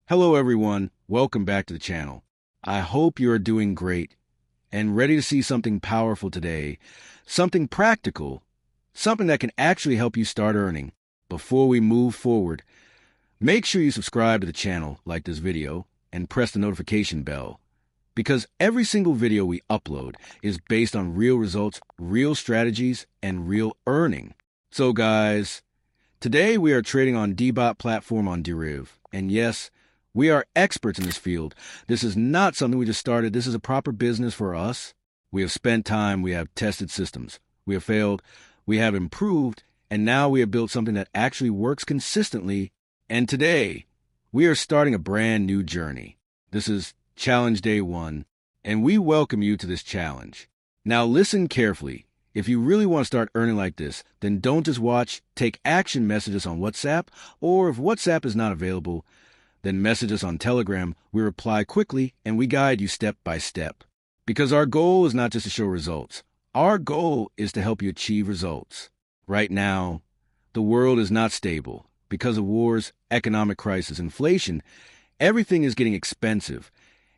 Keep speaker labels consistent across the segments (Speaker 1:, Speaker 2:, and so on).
Speaker 1: Hello everyone, welcome back to the channel. I hope you are doing great and ready to see something powerful today, something practical, something that can actually help you start earning. Before we move forward, make sure you subscribe to the channel, like this video, and press the notification bell, because every single video we upload is based on real results, real strategies, and real earning. So guys, today we are trading on DBot platform on Deriv, and yes, we are experts in this field. This is not something we just started. This is a proper business for us. We have spent time, we have tested systems, we have failed, we have improved, and now we have built something that actually works consistently. And today, we are starting a brand new journey. This is Challenge Day 1, and we welcome you to this challenge. Now listen carefully. If you really want to start earning like this, then don't just watch, take action, message us on WhatsApp, or if WhatsApp is not available, then message us on Telegram. We reply quickly and we guide you step by step. Because our goal is not just to show results. Our goal is to help you achieve results. Right now, the world is not stable. Because of wars, economic crisis, inflation, everything is getting expensive,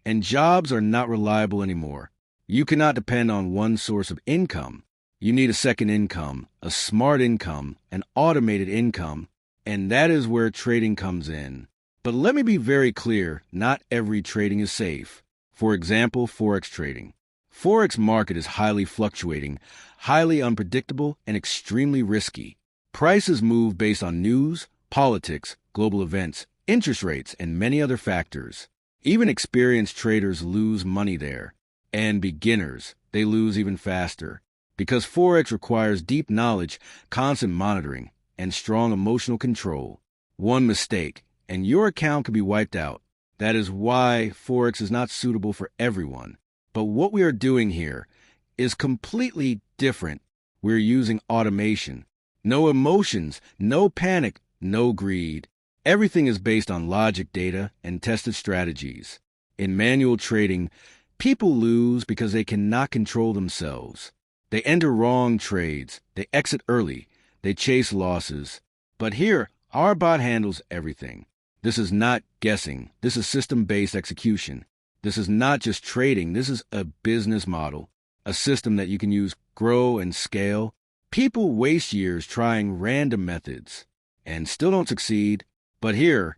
Speaker 1: and jobs are not reliable anymore. You cannot depend on one source of income. You need a second income, a smart income, an automated income, and that is where trading comes in. But let me be very clear, not every trading is safe. For example, Forex trading. Forex market is highly fluctuating, highly unpredictable, and extremely risky. Prices move based on news, politics, global events, interest rates, and many other factors. Even experienced traders lose money there. And beginners, they lose even faster. Because Forex requires deep knowledge, constant monitoring, and strong emotional control. One mistake, and your account could be wiped out. That is why Forex is not suitable for everyone. But what we are doing here is completely different. We're using automation. No emotions, no panic, no greed. Everything is based on logic, data, and tested strategies. In manual trading, people lose because they cannot control themselves. They enter wrong trades, they exit early, they chase losses. But here, our bot handles everything. This is not guessing. This is system-based execution. This is not just trading. This is a business model, a system that you can use, grow, and scale. People waste years trying random methods and still don't succeed. But here,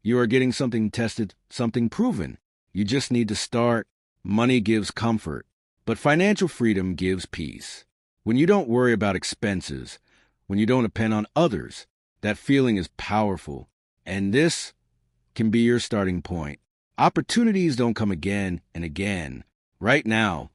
Speaker 1: you are getting something tested, something proven. You just need to start. Money gives comfort, but financial freedom gives peace. When you don't worry about expenses, when you don't depend on others, that feeling is powerful. And this can be your starting point. Opportunities don't come again and again. Right now,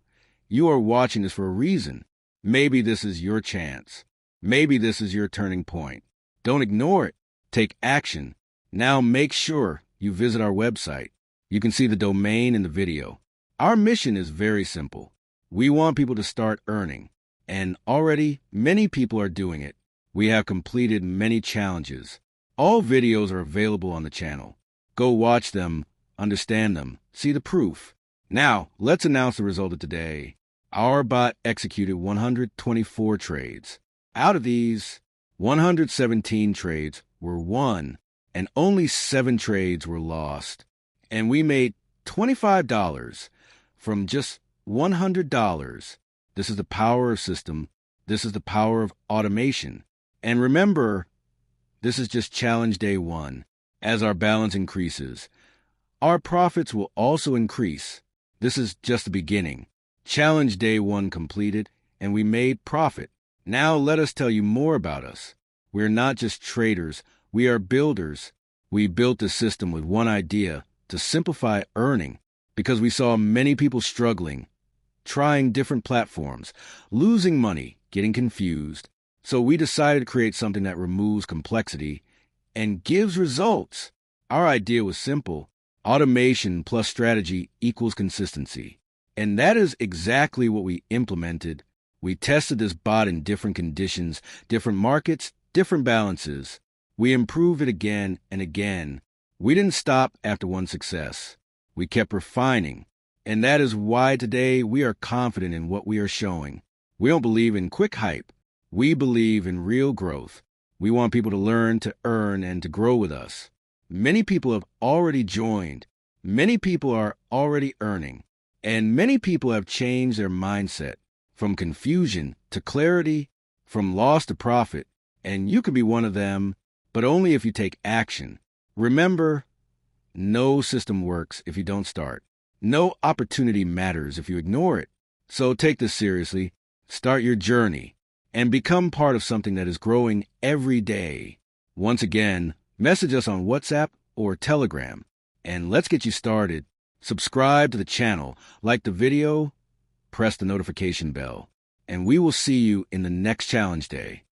Speaker 1: you are watching this for a reason. Maybe this is your chance. Maybe this is your turning point. Don't ignore it. Take action. Now make sure you visit our website. You can see the domain in the video. Our mission is very simple. We want people to start earning. And already, many people are doing it. We have completed many challenges. All videos are available on the channel. Go watch them, understand them, see the proof. Now, let's announce the result of today. Our bot executed 124 trades. Out of these, 117 trades were won, and only 7 trades were lost. And we made $25 from just $100. This is the power of system. This is the power of automation. And remember, this is just Challenge Day 1. As our balance increases, our profits will also increase. This is just the beginning. Challenge Day 1 completed, and we made profit. Now let us tell you more about us. We're not just traders, we are builders. We built the system with one idea, to simplify earning, because we saw many people struggling, trying different platforms, losing money, getting confused. So we decided to create something that removes complexity and gives results. Our idea was simple. Automation plus strategy equals consistency. And that is exactly what we implemented. We tested this bot in different conditions, different markets, different balances. We improved it again and again. We didn't stop after one success. We kept refining. And that is why today we are confident in what we are showing. We don't believe in quick hype. We believe in real growth. We want people to learn, to earn, and to grow with us. Many people have already joined. Many people are already earning. And many people have changed their mindset from confusion to clarity, from loss to profit. And you can be one of them, but only if you take action. Remember, no system works if you don't start. No opportunity matters if you ignore it. So take this seriously, start your journey, and become part of something that is growing every day. Once again, message us on WhatsApp or Telegram, and let's get you started. Subscribe to the channel, like the video, press the notification bell, and we will see you in the next challenge day.